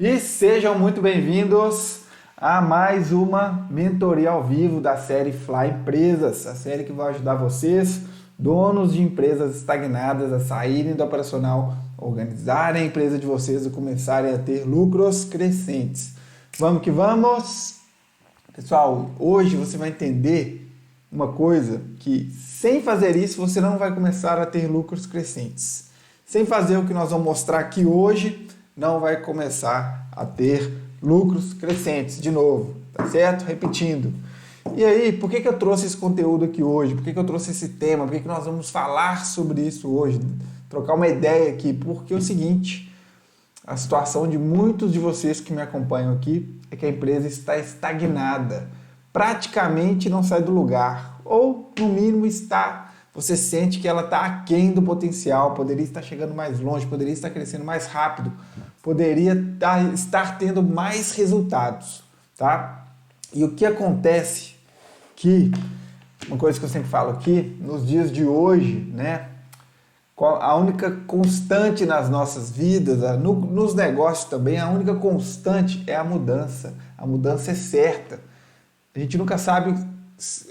E sejam muito bem-vindos a mais uma mentoria ao vivo da série Fly Empresas, a série que vai ajudar vocês, donos de empresas estagnadas, a saírem do operacional, organizarem a empresa de vocês e começarem a ter lucros crescentes. Vamos que vamos! Pessoal, hoje você vai entender uma coisa que sem fazer isso você não vai começar a ter lucros crescentes. Sem fazer o que nós vamos mostrar aqui hoje, não vai começar a ter lucros crescentes de novo, tá certo? Repetindo. E aí, por que eu trouxe esse conteúdo aqui hoje? Por que eu trouxe esse tema? Por que nós vamos falar sobre isso hoje? Trocar uma ideia aqui. Porque é o seguinte, a situação de muitos de vocês que me acompanham aqui é que a empresa está estagnada. Praticamente não sai do lugar. Ou, no mínimo, você sente que ela está aquém do potencial, poderia estar chegando mais longe, poderia estar crescendo mais rápido, poderia estar tendo mais resultados, tá? E o que acontece que, uma coisa que eu sempre falo aqui, nos dias de hoje, né, a única constante nas nossas vidas, nos negócios também, a única constante é a mudança é certa. A gente nunca sabe,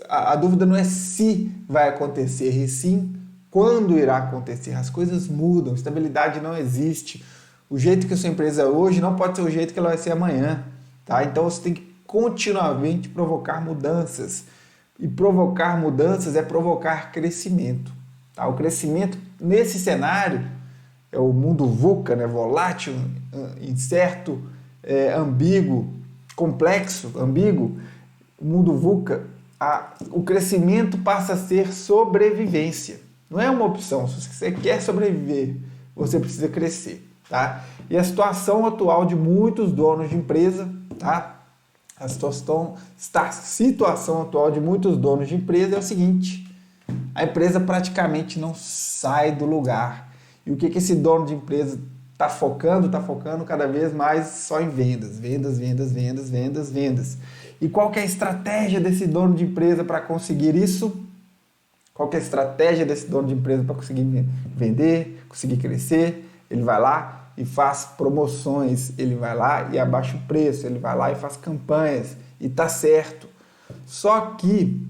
a dúvida não é se vai acontecer, e sim quando irá acontecer. As coisas mudam, estabilidade não existe. O jeito que a sua empresa é hoje não pode ser o jeito que ela vai ser amanhã, tá? Então você tem que continuamente provocar mudanças. E provocar mudanças é provocar crescimento, tá? O crescimento nesse cenário é o mundo VUCA, né? Volátil, incerto, ambíguo, complexo, ambíguo. O mundo VUCA, o crescimento passa a ser sobrevivência. Não é uma opção. Se você quer sobreviver, você precisa crescer. Tá? E a situação atual de muitos donos de empresa, tá? A situação atual de muitos donos de empresa é o seguinte: a empresa praticamente não sai do lugar. E o que esse dono de empresa está focando? Está focando cada vez mais só em vendas. E qual que é a estratégia desse dono de empresa para conseguir isso? Qual que é a estratégia desse dono de empresa para conseguir vender, conseguir crescer? Ele vai lá e faz promoções, ele vai lá e abaixa o preço, ele vai lá e faz campanhas, e tá certo. Só que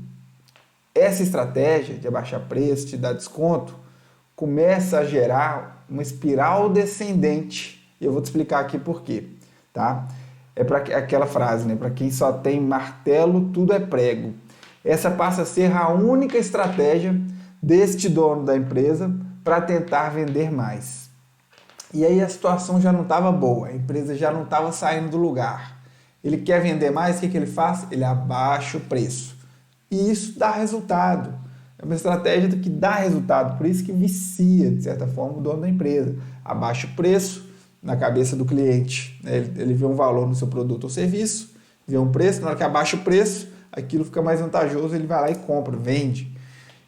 essa estratégia de abaixar preço, de dar desconto, começa a gerar uma espiral descendente. E eu vou te explicar aqui por quê, tá? É para aquela frase, né? Para quem só tem martelo, tudo é prego. Essa passa a ser a única estratégia deste dono da empresa para tentar vender mais. E aí a situação já não estava boa, a empresa já não estava saindo do lugar. Ele quer vender mais, o que ele faz? Ele abaixa o preço. E isso dá resultado. É uma estratégia que dá resultado, por isso que vicia, de certa forma, o dono da empresa. Abaixa o preço na cabeça do cliente. Ele vê um valor no seu produto ou serviço, vê um preço, na hora que abaixa o preço, aquilo fica mais vantajoso, ele vai lá e compra, vende.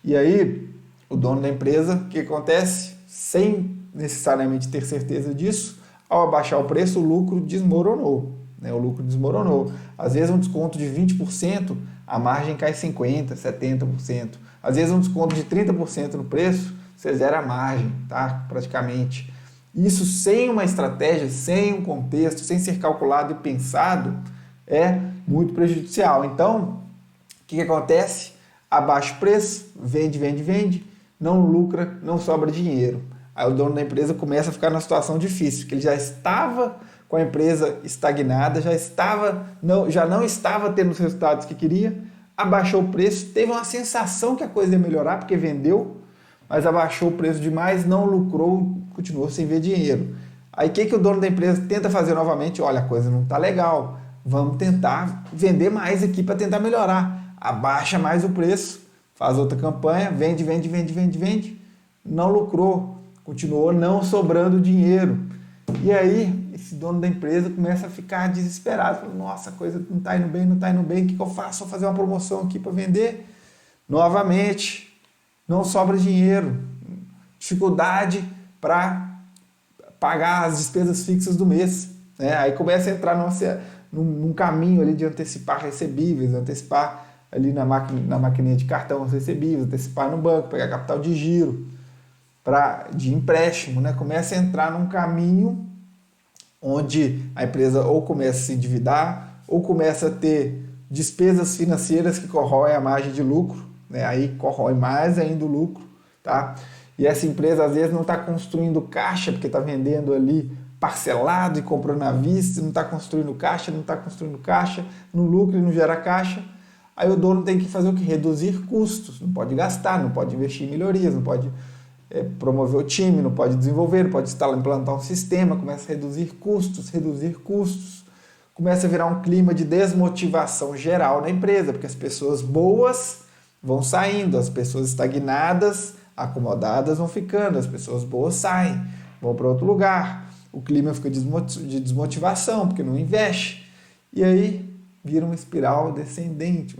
E aí, o dono da empresa, o que acontece? Sem necessariamente ter certeza disso, ao abaixar o preço, o lucro desmoronou. Né? O lucro desmoronou. Às vezes, um desconto de 20%, a margem cai 50%, 70%. Às vezes, um desconto de 30% no preço, você zera a margem, tá? Praticamente. Isso sem uma estratégia, sem um contexto, sem ser calculado e pensado, é muito prejudicial. Então, o que acontece? Abaixa o preço, vende, não lucra, não sobra dinheiro. Aí o dono da empresa começa a ficar numa situação difícil, porque ele já estava com a empresa estagnada, já não estava tendo os resultados que queria, abaixou o preço, teve uma sensação que a coisa ia melhorar, porque vendeu, mas abaixou o preço demais, não lucrou, continuou sem ver dinheiro. Aí o que o dono da empresa tenta fazer novamente? Olha, a coisa não está legal, vamos tentar vender mais aqui para tentar melhorar. Abaixa mais o preço, faz outra campanha, vende, não lucrou, continuou não sobrando dinheiro. E aí, esse dono da empresa começa a ficar desesperado. Fala, nossa, a coisa não está indo bem, o que eu faço? Vou fazer uma promoção aqui para vender? Novamente, não sobra dinheiro. Dificuldade para pagar as despesas fixas do mês. Né? Aí começa a entrar num caminho ali de antecipar recebíveis, antecipar ali na maquininha de cartão os recebíveis, antecipar no banco, pegar capital de giro, de empréstimo, né? Começa a entrar num caminho onde a empresa ou começa a se endividar ou começa a ter despesas financeiras que corroem a margem de lucro, né? Aí corrói mais ainda o lucro, tá? E essa empresa às vezes não está construindo caixa porque está vendendo ali parcelado e comprando à vista, não está construindo caixa, no lucro e não gera caixa. Aí o dono tem que fazer o que? Reduzir custos, não pode gastar, não pode investir em melhorias, não pode promover o time, não pode desenvolver, não pode implantar um sistema, começa a reduzir custos, começa a virar um clima de desmotivação geral na empresa, porque as pessoas boas vão saindo, as pessoas estagnadas, acomodadas vão ficando, as pessoas boas saem, vão para outro lugar, o clima fica de desmotivação, porque não investe, e aí vira uma espiral descendente,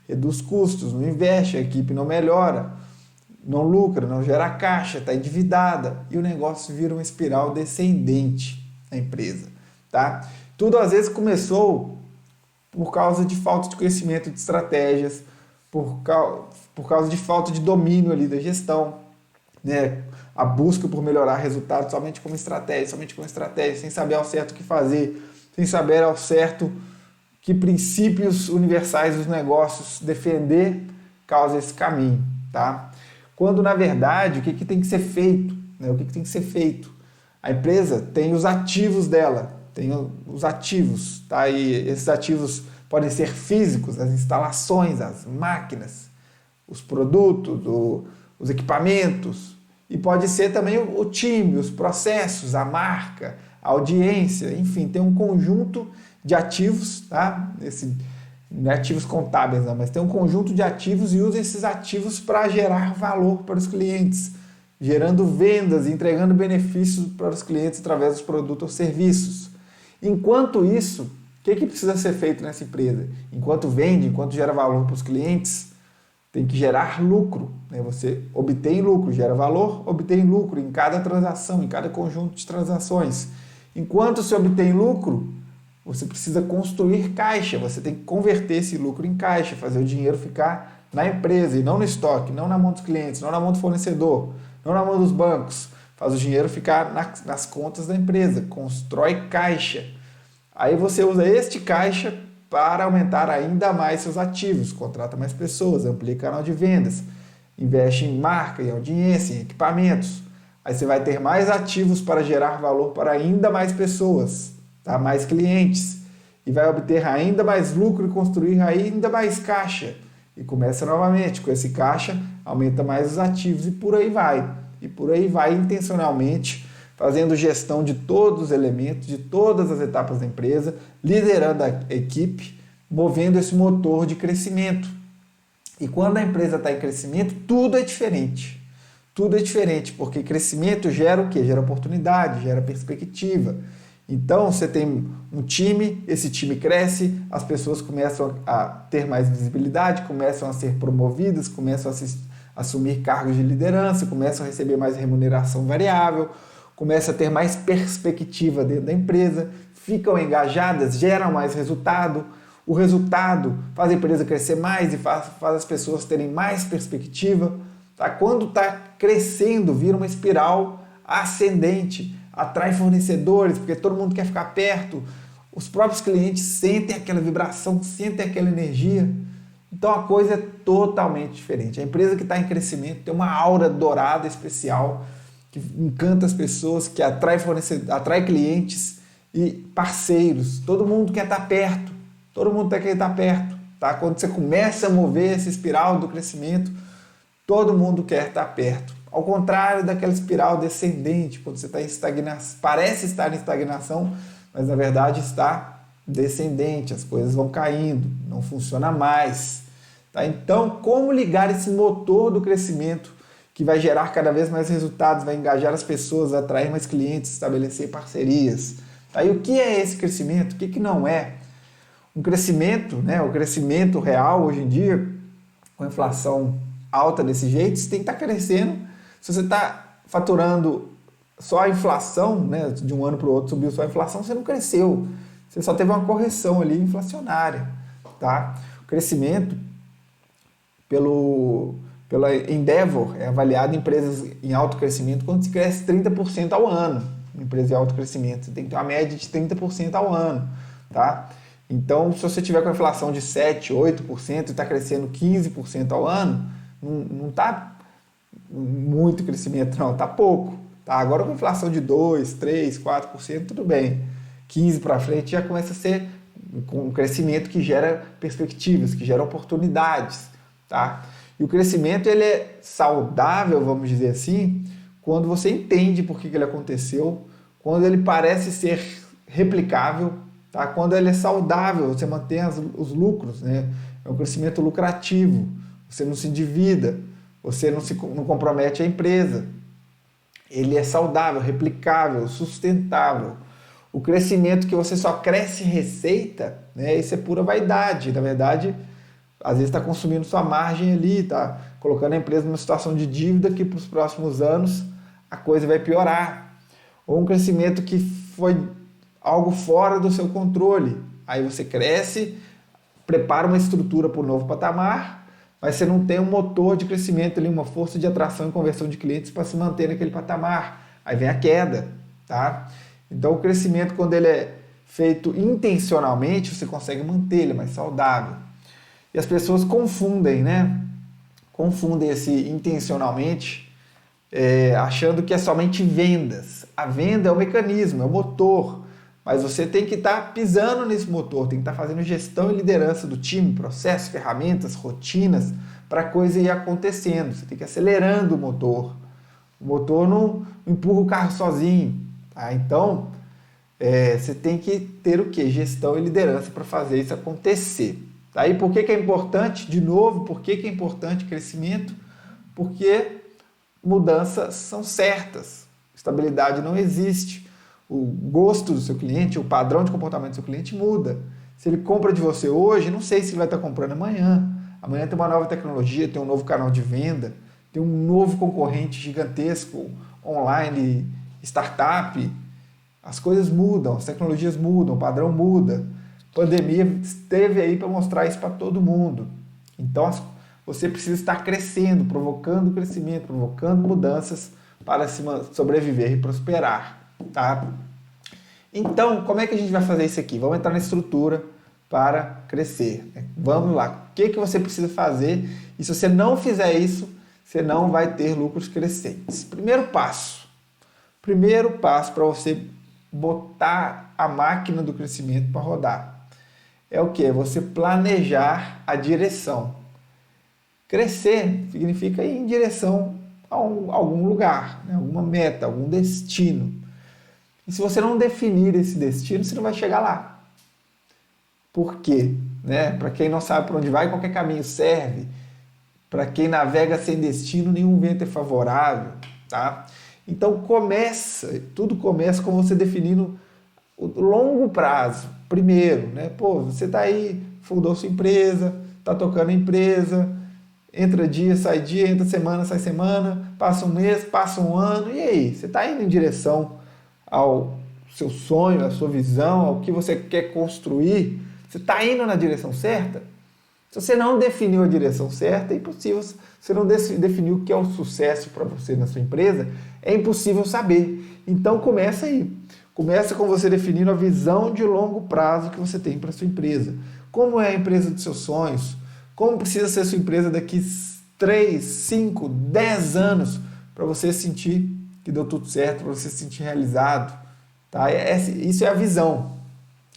reduz custos, não investe, a equipe não melhora, não lucra, não gera caixa, está endividada, e o negócio vira uma espiral descendente na empresa, tá? Tudo às vezes começou por causa de falta de conhecimento de estratégias, por causa de falta de domínio ali da gestão, né? A busca por melhorar resultados somente com estratégia, sem saber ao certo o que fazer, sem saber ao certo que princípios universais dos negócios defender causa esse caminho, tá? Quando, na verdade, o que tem que ser feito? Né? O que tem que ser feito? A empresa tem os ativos dela, tem os ativos, tá? E esses ativos podem ser físicos, as instalações, as máquinas, os produtos, os equipamentos, e pode ser também o time, os processos, a marca, a audiência, enfim, tem um conjunto de ativos, tá? Não é ativos contábeis, não, mas tem um conjunto de ativos e usa esses ativos para gerar valor para os clientes, gerando vendas, entregando benefícios para os clientes através dos produtos ou serviços. Enquanto isso, o que precisa ser feito nessa empresa? Enquanto vende, enquanto gera valor para os clientes, tem que gerar lucro, né? Você obtém lucro, gera valor, obtém lucro em cada transação, em cada conjunto de transações. Enquanto se obtém lucro, você precisa construir caixa, você tem que converter esse lucro em caixa, fazer o dinheiro ficar na empresa e não no estoque, não na mão dos clientes, não na mão do fornecedor, não na mão dos bancos. Faz o dinheiro ficar nas contas da empresa, constrói caixa. Aí você usa este caixa para aumentar ainda mais seus ativos, contrata mais pessoas, amplia canal de vendas, investe em marca, em audiência, em equipamentos. Aí você vai ter mais ativos para gerar valor para ainda mais pessoas, tá? Mais clientes, e vai obter ainda mais lucro e construir ainda mais caixa. E começa novamente, com esse caixa, aumenta mais os ativos e por aí vai. E por aí vai intencionalmente, fazendo gestão de todos os elementos, de todas as etapas da empresa, liderando a equipe, movendo esse motor de crescimento. E quando a empresa está em crescimento, tudo é diferente. Tudo é diferente, porque crescimento gera o quê? Gera oportunidade, gera perspectiva. Então, você tem um time, esse time cresce, as pessoas começam a ter mais visibilidade, começam a ser promovidas, começam a assumir cargos de liderança, começam a receber mais remuneração variável, começam a ter mais perspectiva dentro da empresa, ficam engajadas, geram mais resultado. O resultado faz a empresa crescer mais e faz as pessoas terem mais perspectiva. Tá? Quando está crescendo, vira uma espiral ascendente, atrai fornecedores, porque todo mundo quer ficar perto, os próprios clientes sentem aquela vibração, sentem aquela energia. Então a coisa é totalmente diferente. A empresa que está em crescimento tem uma aura dourada especial, que encanta as pessoas, que atrai clientes e parceiros. Todo mundo quer estar perto, Tá? Quando você começa a mover essa espiral do crescimento, todo mundo quer estar perto. Ao contrário daquela espiral descendente, quando você está em estagnação, parece estar em estagnação, mas na verdade está descendente, as coisas vão caindo, não funciona mais. Tá? Então, como ligar esse motor do crescimento que vai gerar cada vez mais resultados, vai engajar as pessoas, atrair mais clientes, estabelecer parcerias? Tá? E o que é esse crescimento? O que não é? Um crescimento, né? O crescimento real hoje em dia, com a inflação alta desse jeito, você tem que estar crescendo. Se você está faturando só a inflação, né, de um ano para o outro subiu só a inflação, você não cresceu. Você só teve uma correção ali inflacionária. Tá? O crescimento, pela Endeavor, é avaliado em empresas em alto crescimento quando se cresce 30% ao ano. uma empresa de alto crescimento. Você tem que ter uma média de 30% ao ano, tá? Então, se você tiver com a inflação de 7%, 8% e está crescendo 15% ao ano, não está muito crescimento, não, está pouco. Tá? Agora, com inflação de 2%, 3%, 4%, tudo bem. 15% para frente já começa a ser um crescimento que gera perspectivas, que gera oportunidades. Tá? E o crescimento ele é saudável, vamos dizer assim, quando você entende por que ele aconteceu, quando ele parece ser replicável, tá? Quando ele é saudável, você mantém os lucros, né? É um crescimento lucrativo, você não se endivida, você não compromete a empresa. Ele é saudável, replicável, sustentável. O crescimento que você só cresce receita, né? Isso é pura vaidade. Na verdade, às vezes está consumindo sua margem ali, está colocando a empresa numa situação de dívida que para os próximos anos a coisa vai piorar. Ou um crescimento que foi algo fora do seu controle. Aí você cresce, prepara uma estrutura para o novo patamar, mas você não tem um motor de crescimento ali, uma força de atração e conversão de clientes para se manter naquele patamar. Aí vem a queda, tá? Então o crescimento, quando ele é feito intencionalmente, você consegue manter, ele é mais saudável. E as pessoas confundem, né? Confundem esse intencionalmente, achando que é somente vendas. A venda é o mecanismo, é o motor. Mas você tem que estar pisando nesse motor, tem que estar fazendo gestão e liderança do time, processos, ferramentas, rotinas, para a coisa ir acontecendo. Você tem que ir acelerando o motor. O motor não empurra o carro sozinho. Tá? Então, você tem que ter o quê? Gestão e liderança para fazer isso acontecer. Tá? E por que é importante? De novo, por que é importante crescimento? Porque mudanças são certas. Estabilidade não existe. O gosto do seu cliente, o padrão de comportamento do seu cliente muda. Se ele compra de você hoje, não sei se ele vai estar comprando amanhã. Amanhã tem uma nova tecnologia, tem um novo canal de venda, tem um novo concorrente gigantesco, online, startup. As coisas mudam, as tecnologias mudam, o padrão muda. A pandemia esteve aí para mostrar isso para todo mundo. Então, você precisa estar crescendo, provocando crescimento, provocando mudanças para sobreviver e prosperar. Tá? Então, como é que a gente vai fazer isso aqui? Vamos entrar na estrutura para crescer. Vamos lá. O que você precisa fazer? E se você não fizer isso, você não vai ter lucros crescentes. Primeiro passo para você botar a máquina do crescimento para rodar é o que? Você planejar a direção. Crescer significa ir em direção a algum lugar, né? Alguma meta, algum destino. E se você não definir esse destino, você não vai chegar lá. Por quê? Né? Para quem não sabe para onde vai, qualquer caminho serve. Para quem navega sem destino, nenhum vento é favorável. Tá? Então tudo começa com você definindo o longo prazo. Primeiro, né? Você está aí, fundou sua empresa, está tocando a empresa, entra dia, entra semana, sai semana, passa um mês, passa um ano, e aí? Você está indo em direção ao seu sonho, à sua visão, ao que você quer construir? Você está indo na direção certa? Se você não definiu a direção certa, é impossível. Se você não definiu o que é o sucesso para você na sua empresa, é impossível saber. Então começa aí. Começa com você definindo a visão de longo prazo que você tem para a sua empresa. Como é a empresa dos seus sonhos? Como precisa ser a sua empresa daqui 3, 5, 10 anos para você sentir que deu tudo certo, para você se sentir realizado. Tá? Isso é a visão.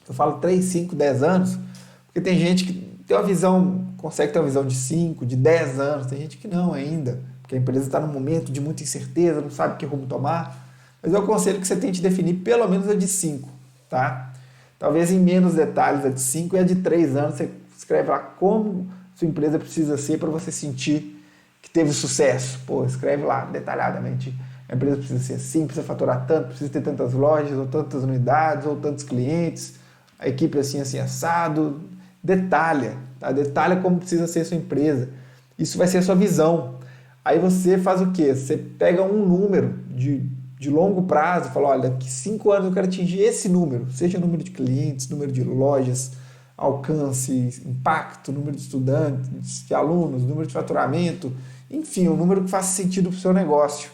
Eu falo 3, 5, 10 anos, porque tem gente que tem uma visão, consegue ter uma visão de 5, de 10 anos, tem gente que não ainda, porque a empresa está num momento de muita incerteza, não sabe que rumo tomar. Mas eu aconselho que você tente definir pelo menos a de 5, tá? Talvez em menos detalhes a de 5 e a de 3 anos, você escreve lá como sua empresa precisa ser para você sentir que teve sucesso. Escreve lá detalhadamente. A empresa precisa ser assim, precisa faturar tanto, precisa ter tantas lojas, ou tantas unidades, ou tantos clientes, a equipe assim, assado. Detalha, tá? Detalha como precisa ser a sua empresa. Isso vai ser a sua visão. Aí você faz o quê? Você pega um número de longo prazo, fala, olha, daqui 5 anos eu quero atingir esse número, seja número de clientes, número de lojas, alcance, impacto, número de estudantes, de alunos, número de faturamento, enfim, um número que faça sentido para o seu negócio.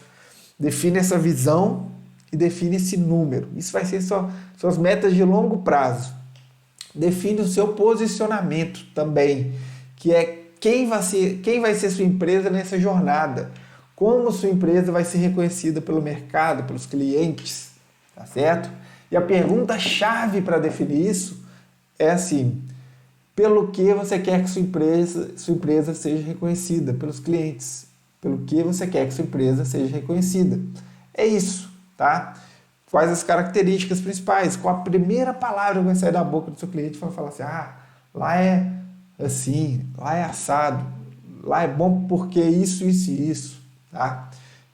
Define essa visão e define esse número. Isso vai ser suas metas de longo prazo. Define o seu posicionamento também, que é quem vai ser sua empresa nessa jornada, como sua empresa vai ser reconhecida pelo mercado, pelos clientes, tá certo? E a pergunta-chave para definir isso é assim: pelo que você quer que sua empresa seja reconhecida pelos clientes? Pelo que você quer que sua empresa seja reconhecida? É isso, tá? Quais as características principais? Qual a primeira palavra que vai sair da boca do seu cliente para falar assim: lá é assim, lá é assado, lá é bom porque isso, isso e isso, tá?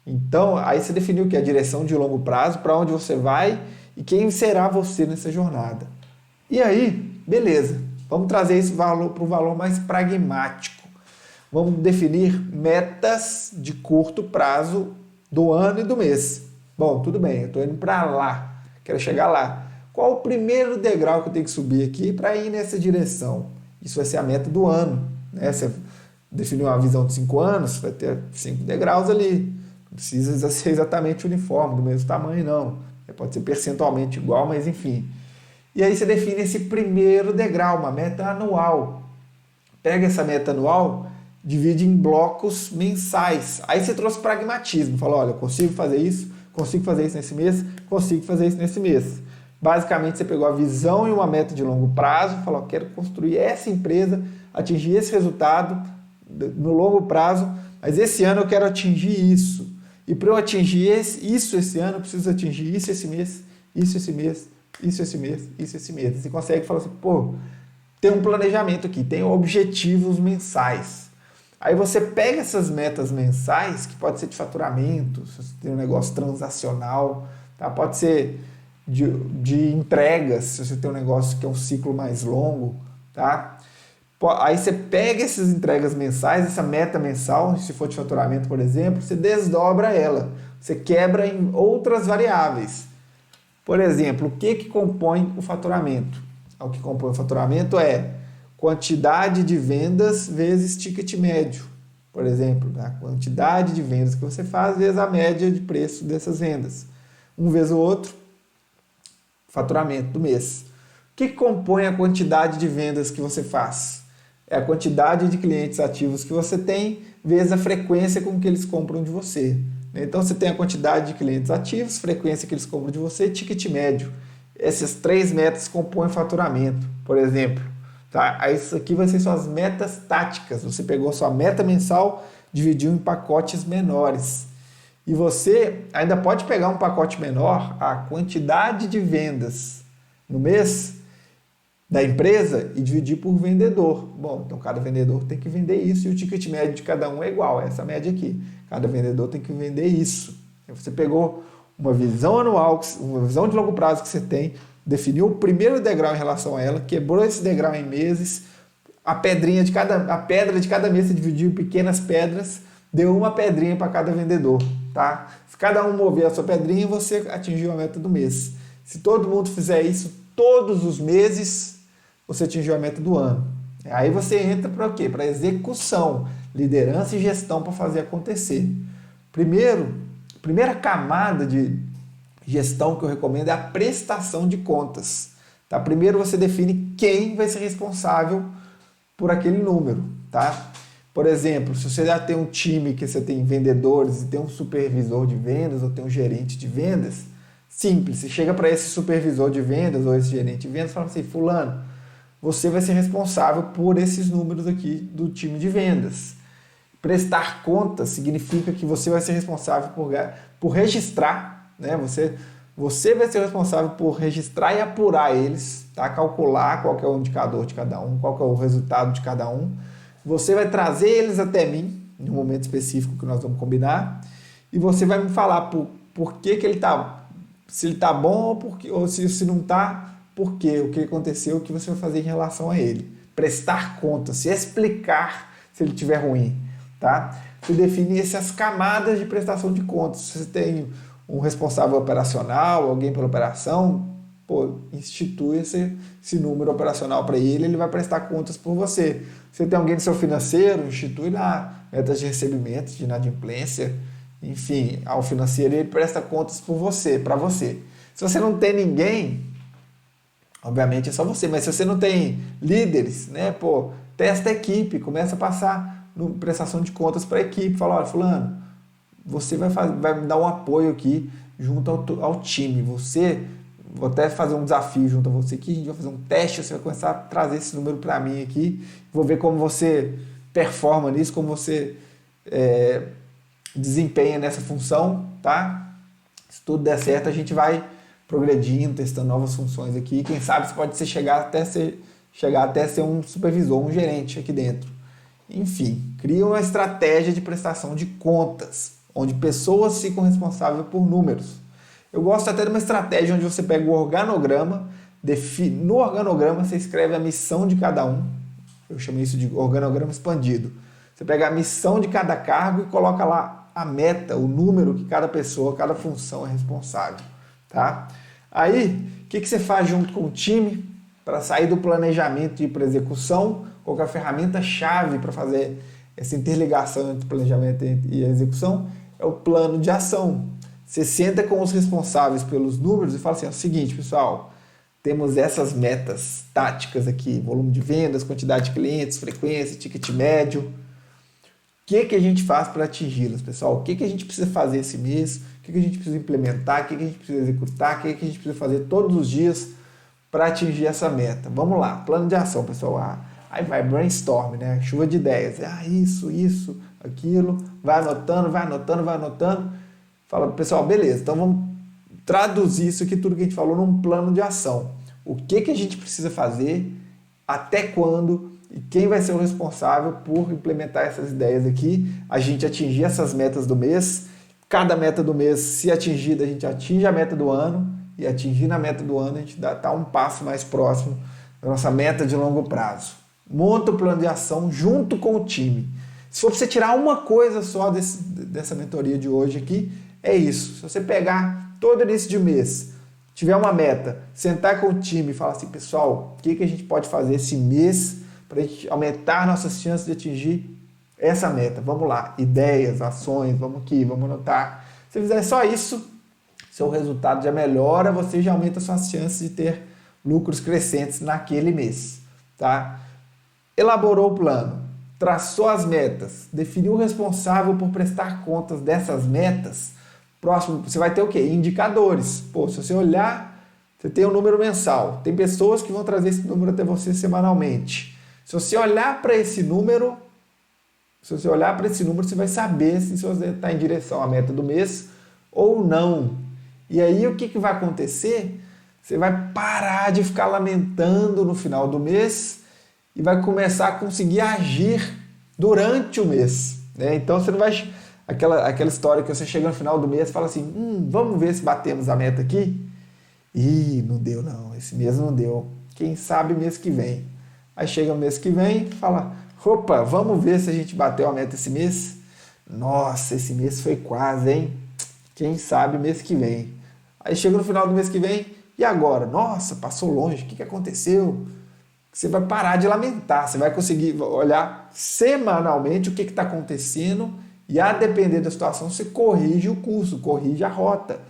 Então, aí você definiu o que? A direção de longo prazo, para onde você vai e quem será você nessa jornada. E aí, beleza, vamos trazer esse valor para o valor mais pragmático. Vamos definir metas de curto prazo do ano e do mês. Bom, tudo bem, eu estou indo para lá, quero chegar lá. Qual o primeiro degrau que eu tenho que subir aqui para ir nessa direção? Isso vai ser a meta do ano, né? Você definiu uma visão de 5 anos, vai ter 5 degraus ali. Não precisa ser exatamente uniforme, do mesmo tamanho, não. Pode ser percentualmente igual, mas enfim. E aí você define esse primeiro degrau, uma meta anual. Pega essa meta anual, divide em blocos mensais. Aí você trouxe pragmatismo, falou: olha, eu consigo fazer isso nesse mês, consigo fazer isso nesse mês. Basicamente, você pegou a visão e uma meta de longo prazo, falou: quero construir essa empresa, atingir esse resultado no longo prazo, mas esse ano eu quero atingir isso. E para eu atingir isso esse ano, eu preciso atingir isso esse mês, isso esse mês, isso esse mês, isso esse mês. Você consegue falar assim: pô, tem um planejamento aqui, tem objetivos mensais. Aí você pega essas metas mensais, que pode ser de faturamento, se você tem um negócio transacional, tá? Pode ser de entregas, se você tem um negócio que é um ciclo mais longo, tá? Aí você pega essas entregas mensais, essa meta mensal, se for de faturamento, por exemplo, você desdobra ela, você quebra em outras variáveis. Por exemplo, o que compõe o faturamento? O que compõe o faturamento é quantidade de vendas vezes ticket médio. Por exemplo, a quantidade de vendas que você faz vezes a média de preço dessas vendas. Um vezes o outro, faturamento do mês. O que compõe a quantidade de vendas que você faz? É a quantidade de clientes ativos que você tem vezes a frequência com que eles compram de você. Então você tem a quantidade de clientes ativos, frequência que eles compram de você e ticket médio. Essas 3 metas compõem o faturamento, por exemplo. Tá? Aí isso aqui vai ser suas metas táticas. Você pegou sua meta mensal, dividiu em pacotes menores. E você ainda pode pegar um pacote menor, a quantidade de vendas no mês da empresa, e dividir por vendedor. Bom, então cada vendedor tem que vender isso e o ticket médio de cada um é igual, essa média aqui. Cada vendedor tem que vender isso. Aí você pegou uma visão anual, uma visão de longo prazo que você tem, definiu o primeiro degrau em relação a ela, quebrou esse degrau em meses, a pedra de cada mês você dividiu em pequenas pedras, deu uma pedrinha para cada vendedor, tá? Se cada um mover a sua pedrinha, você atingiu a meta do mês. Se todo mundo fizer isso todos os meses, você atingiu a meta do ano. Aí você entra para o quê? Para execução, liderança e gestão para fazer acontecer. Primeira camada de gestão que eu recomendo é a prestação de contas. Tá? Primeiro você define quem vai ser responsável por aquele número. Tá? Por exemplo, se você já tem um time que você tem vendedores e tem um supervisor de vendas ou tem um gerente de vendas, simples, você chega para esse supervisor de vendas ou esse gerente de vendas e fala assim: fulano, você vai ser responsável por esses números aqui do time de vendas. Prestar contas significa que você vai ser responsável por registrar, né? Você vai ser responsável por registrar e apurar eles, tá? Calcular qual que é o indicador de cada um, qual que é o resultado de cada um. Você vai trazer eles até mim, em um momento específico que nós vamos combinar, e você vai me falar por que ele está, se ele está bom ou se não está, por quê, o que aconteceu, o que você vai fazer em relação a ele. Prestar contas, se explicar se ele estiver ruim, tá? Você define essas camadas de prestação de contas. Se você tem um responsável operacional, alguém pela operação, institui esse número operacional para ele, ele vai prestar contas por você. Se você tem alguém do seu financeiro, institui lá metas de recebimentos, de inadimplência, enfim, ao financeiro, ele presta contas por você, para você. Se você não tem ninguém, obviamente é só você, mas se você não tem líderes, né, pô, testa a equipe, começa a passar prestação de contas para a equipe, fala, olha, fulano, você vai me dar um apoio aqui junto ao time, vou até fazer um desafio junto a você aqui, a gente vai fazer um teste, você vai começar a trazer esse número para mim aqui, vou ver como você performa nisso, como você desempenha nessa função, tá? Se tudo der certo, a gente vai progredindo, testando novas funções aqui, quem sabe você pode chegar até ser um supervisor, um gerente aqui dentro. Enfim, cria uma estratégia de prestação de contas, onde pessoas ficam responsáveis por números. Eu gosto até de uma estratégia onde você pega o organograma, no organograma você escreve a missão de cada um, eu chamo isso de organograma expandido. Você pega a missão de cada cargo e coloca lá a meta, o número que cada pessoa, cada função é responsável. Tá? Aí, o que você faz junto com o time para sair do planejamento e ir para a execução? Qual que é a ferramenta-chave para fazer essa interligação entre planejamento e a execução? É o plano de ação. Você senta com os responsáveis pelos números e fala assim, é o seguinte, pessoal, temos essas metas táticas aqui, volume de vendas, quantidade de clientes, frequência, ticket médio. O que a gente faz para atingi-las, pessoal? O que a gente precisa fazer esse mês? O que a gente precisa implementar? O que a gente precisa executar? O que a gente precisa fazer todos os dias para atingir essa meta? Vamos lá, plano de ação, pessoal. Aí vai brainstorm, né? Chuva de ideias. Isso, aquilo. Vai anotando. Fala, pessoal, beleza, então vamos traduzir isso aqui, tudo que a gente falou, num plano de ação. O que a gente precisa fazer, até quando, e quem vai ser o responsável por implementar essas ideias aqui, a gente atingir essas metas do mês. Cada meta do mês, se atingida, a gente atinge a meta do ano, e atingindo a meta do ano, a gente está um passo mais próximo da nossa meta de longo prazo. Monta o plano de ação junto com o time. Se for para você tirar uma coisa só dessa mentoria de hoje aqui, é isso. Se você pegar todo início de mês, tiver uma meta, sentar com o time e falar assim, pessoal, o que a gente pode fazer esse mês para a gente aumentar nossas chances de atingir essa meta? Vamos lá, ideias, ações, vamos anotar. Se fizer só isso, seu resultado já melhora, você já aumenta suas chances de ter lucros crescentes naquele mês, tá? Elaborou o plano, traçou as metas, definiu o responsável por prestar contas dessas metas. Próximo, você vai ter o quê? Indicadores. Pô, se você olhar, você tem um número mensal. Tem pessoas que vão trazer esse número até você semanalmente. Se você olhar para esse número, você vai saber se você está em direção à meta do mês ou não. E aí o que vai acontecer? Você vai parar de ficar lamentando no final do mês e vai começar a conseguir agir durante o mês. Né? Então você não vai... Aquela história que você chega no final do mês e fala assim, vamos ver se batemos a meta aqui? Ih, não deu não, esse mês não deu. Quem sabe mês que vem. Aí chega o mês que vem e fala, opa, vamos ver se a gente bateu a meta esse mês? Nossa, esse mês foi quase, hein? Quem sabe mês que vem. Aí chega no final do mês que vem, e agora? Nossa, passou longe, o que aconteceu? Você vai parar de lamentar, você vai conseguir olhar semanalmente o que está acontecendo e, a depender da situação, você corrige o curso, corrige a rota.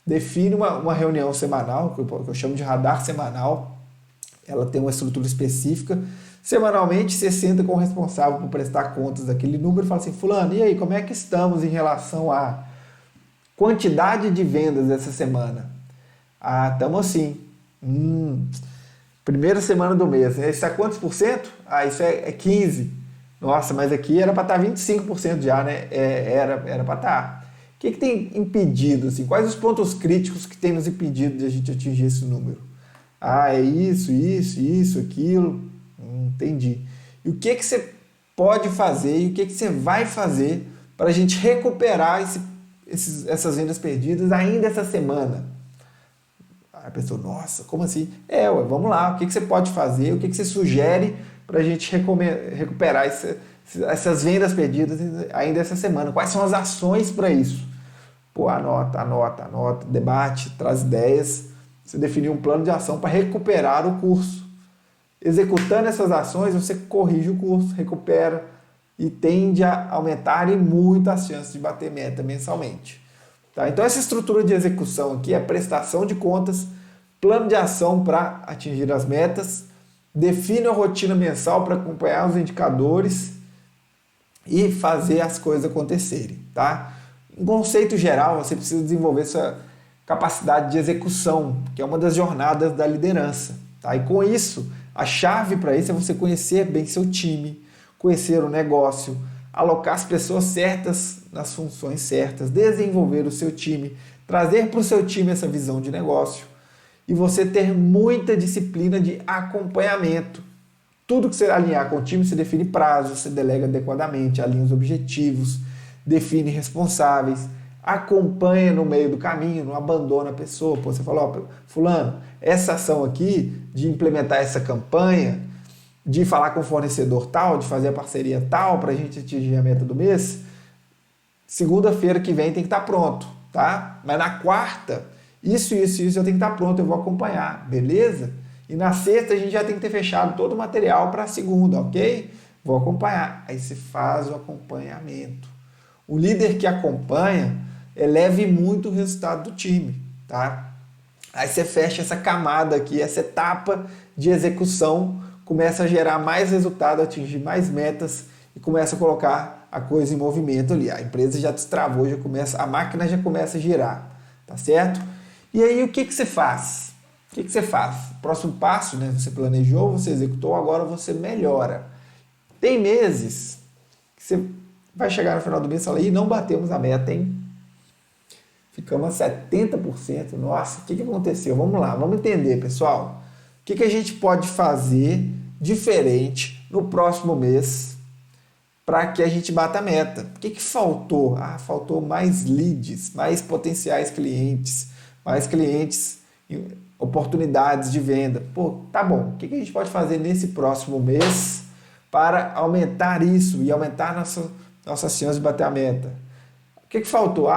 Define uma reunião semanal, que eu chamo de radar semanal. Ela tem uma estrutura específica. Semanalmente, você senta com o responsável por prestar contas daquele número e fala assim, fulano, e aí, como é que estamos em relação à quantidade de vendas dessa semana? Ah, estamos assim. Primeira semana do mês. Isso é quantos por cento? Ah, isso é 15%. Nossa, mas aqui era para estar 25% já, né? Era para estar. O que tem impedido? Assim? Quais os pontos críticos que tem nos impedido de a gente atingir esse número? Ah, é isso, aquilo. Entendi. E o que você pode fazer e o que você vai fazer para a gente recuperar essas vendas perdidas ainda essa semana? A pessoa, nossa, como assim? Vamos lá, o que você pode fazer, o que você sugere para a gente recuperar essas vendas perdidas ainda essa semana? Quais são as ações para isso? Pô, anota, debate, traz ideias. Você definiu um plano de ação para recuperar o curso. Executando essas ações, você corrige o curso, recupera, e tende a aumentar muito as chances de bater meta mensalmente. Tá? Então essa estrutura de execução aqui é prestação de contas, plano de ação para atingir as metas, define a rotina mensal para acompanhar os indicadores e fazer as coisas acontecerem. Tá? Em conceito geral, você precisa desenvolver essa capacidade de execução, que é uma das jornadas da liderança. Tá? E com isso, a chave para isso é você conhecer bem seu time, conhecer o negócio, alocar as pessoas certas nas funções certas, desenvolver o seu time, trazer para o seu time essa visão de negócio e você ter muita disciplina de acompanhamento. Tudo que você alinhar com o time, você define prazo, você delega adequadamente, alinha os objetivos, define responsáveis, acompanha no meio do caminho, não abandona a pessoa. Pô, você fala, ó, fulano, essa ação aqui de implementar essa campanha, de falar com o fornecedor tal, de fazer a parceria tal para a gente atingir a meta do mês, segunda-feira que vem tem que estar pronto, tá? Mas na quarta, isso já tem que estar pronto, eu vou acompanhar, beleza? E na sexta a gente já tem que ter fechado todo o material para a segunda, ok? Vou acompanhar. Aí você faz o acompanhamento. O líder que acompanha eleve muito o resultado do time, tá? Aí você fecha essa camada aqui, essa etapa de execução, começa a gerar mais resultado, atingir mais metas e começa a colocar a coisa em movimento ali. A empresa já destravou, a máquina já começa a girar, tá certo? E aí o que você faz? O que você faz? Próximo passo, né? Você planejou, você executou, agora você melhora. Tem meses que você vai chegar no final do mês e falar, não batemos a meta, hein? Ficamos a 70%. Nossa, o que aconteceu? Vamos lá, vamos entender, pessoal. O que a gente pode fazer diferente no próximo mês para que a gente bata a meta? O que faltou? Faltou mais leads, mais potenciais clientes, mais clientes, oportunidades de venda. Pô, tá bom. O que a gente pode fazer nesse próximo mês para aumentar isso e aumentar nossas chances de bater a meta? O que faltou?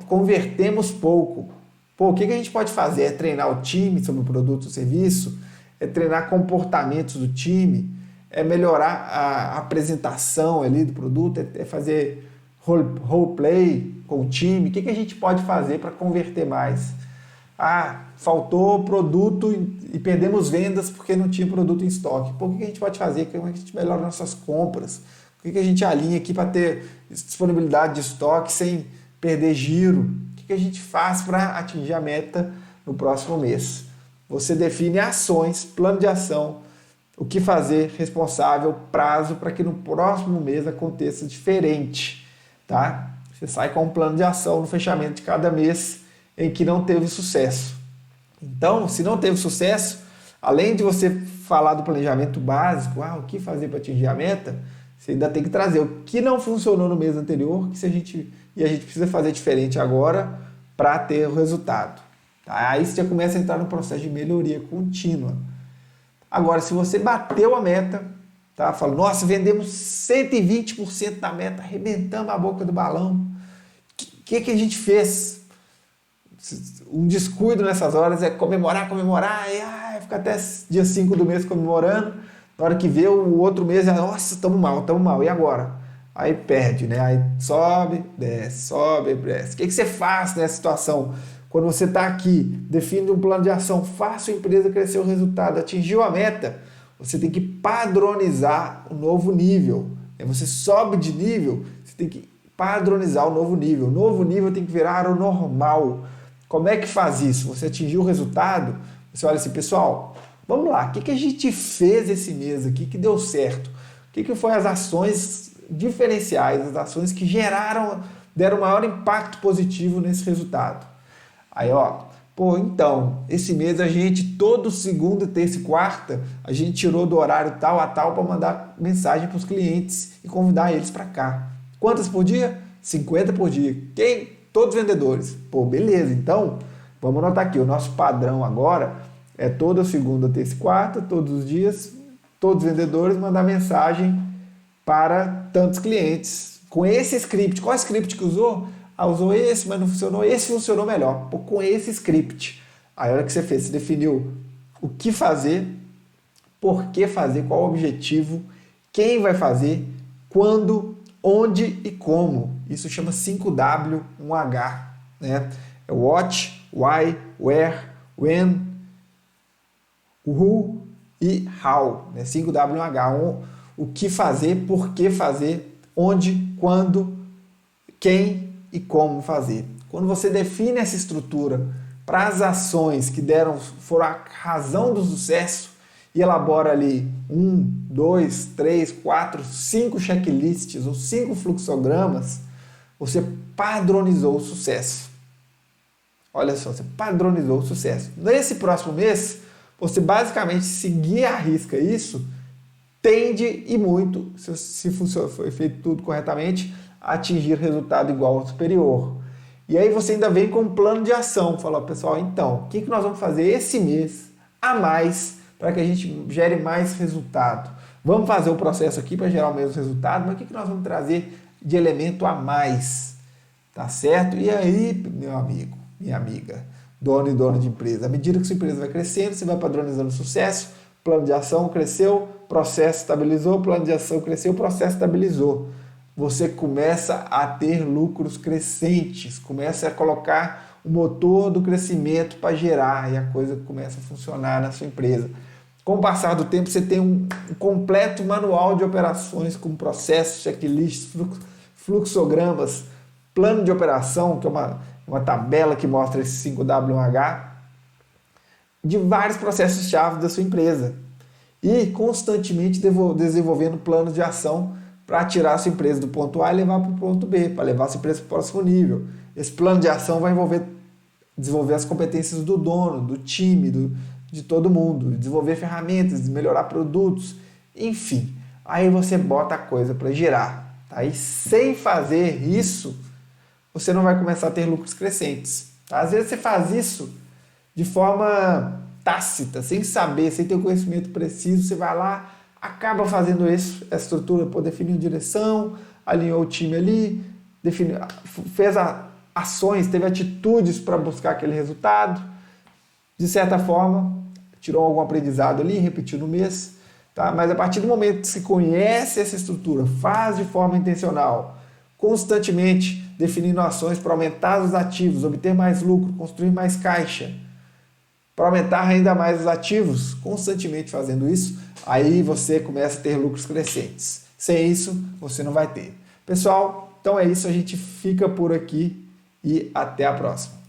Convertemos pouco. Pô, o que a gente pode fazer? É treinar o time sobre o produto ou serviço? É treinar comportamentos do time? É melhorar a apresentação ali do produto? É fazer roleplay com o time? O que a gente pode fazer para converter mais? Faltou produto e perdemos vendas porque não tinha produto em estoque. Pô, o que a gente pode fazer? Como é que a gente melhora nossas compras? O que a gente alinha aqui para ter disponibilidade de estoque sem perder giro? O que a gente faz para atingir a meta no próximo mês? Você define ações, plano de ação, o que fazer, responsável, prazo, para que no próximo mês aconteça diferente. Tá? Você sai com um plano de ação no fechamento de cada mês em que não teve sucesso. Então, se não teve sucesso, além de você falar do planejamento básico, o que fazer para atingir a meta, você ainda tem que trazer o que não funcionou no mês anterior a gente precisa fazer diferente agora para ter o resultado. Tá? Aí você já começa a entrar no processo de melhoria contínua. Agora, se você bateu a meta, tá? Fala, nossa, vendemos 120% da meta, arrebentamos a boca do balão. O que a gente fez? Um descuido nessas horas é comemorar, e fica até dia 5 do mês comemorando. Na hora que vê o outro mês, nossa, estamos mal, e agora? Aí perde, né? Aí sobe, desce. O que você faz nessa situação? Quando você está aqui, define um plano de ação, faça a empresa crescer o resultado, atingiu a meta, você tem que padronizar o novo nível. Você sobe de nível, você tem que padronizar o novo nível. O novo nível tem que virar o normal. Como é que faz isso? Você atingiu o resultado, você olha assim, pessoal, vamos lá, o que a gente fez esse mês aqui que deu certo? O que foi as ações diferenciais, as ações que deram maior impacto positivo nesse resultado? Aí, então, esse mês a gente, todo segunda, terça e quarta, a gente tirou do horário tal a tal para mandar mensagem para os clientes e convidar eles para cá. Quantas por dia? 50 por dia. Quem? Todos os vendedores. Pô, beleza. Então, vamos anotar aqui, o nosso padrão agora é toda segunda, terça e quarta, todos os dias, todos os vendedores mandar mensagem para tantos clientes. Com esse script. Qual script que usou? Usou esse, mas não funcionou. Esse funcionou melhor. Pô, com esse script. Aí a hora que você fez, você definiu o que fazer, por que fazer, qual o objetivo, quem vai fazer, quando, onde e como. Isso chama 5W, 1H, né? É what, why, where, when, who e how, né? 5W, 1H. O que fazer, por que fazer, onde, quando, quem e como fazer. Quando você define essa estrutura para as ações que foram a razão do sucesso e elabora ali 1, 2, 3, 4, 5 checklists ou 5 fluxogramas, você padronizou o sucesso. Olha só, você padronizou o sucesso. Nesse próximo mês, você basicamente seguir à risca isso, tende e muito, se foi feito tudo corretamente, a atingir resultado igual ou superior. E aí você ainda vem com um plano de ação. Fala, pessoal, então, o que nós vamos fazer esse mês a mais para que a gente gere mais resultado? Vamos fazer o processo aqui para gerar o mesmo resultado, mas o que nós vamos trazer de elemento a mais? Tá certo? E aí, meu amigo, minha amiga, dono e dona de empresa, à medida que sua empresa vai crescendo, você vai padronizando o sucesso, plano de ação cresceu, processo estabilizou, plano de ação cresceu, processo estabilizou. Você começa a ter lucros crescentes, começa a colocar o motor do crescimento para gerar e a coisa começa a funcionar na sua empresa. Com o passar do tempo, você tem um completo manual de operações com processos, checklists, fluxogramas, plano de operação, que é uma tabela que mostra esse 5W1H, de vários processos-chave da sua empresa. E constantemente desenvolvendo planos de ação para tirar a sua empresa do ponto A e levar para o ponto B, para levar a sua empresa para o próximo nível. Esse plano de ação vai envolver desenvolver as competências do dono, do time, de todo mundo, desenvolver ferramentas, melhorar produtos, enfim. Aí você bota a coisa para girar. Tá? E sem fazer isso, você não vai começar a ter lucros crescentes. Tá? Às vezes você faz isso de forma tácita, sem saber, sem ter o conhecimento preciso, você vai lá, acaba fazendo isso, essa estrutura, definiu direção, alinhou o time ali, fez ações, teve atitudes para buscar aquele resultado, de certa forma, tirou algum aprendizado ali, repetiu no mês, tá? Mas a partir do momento que se conhece essa estrutura, faz de forma intencional, constantemente definindo ações para aumentar os ativos, obter mais lucro, construir mais caixa, para aumentar ainda mais os ativos, constantemente fazendo isso, aí você começa a ter lucros crescentes. Sem isso, você não vai ter. Pessoal, então é isso, a gente fica por aqui e até a próxima.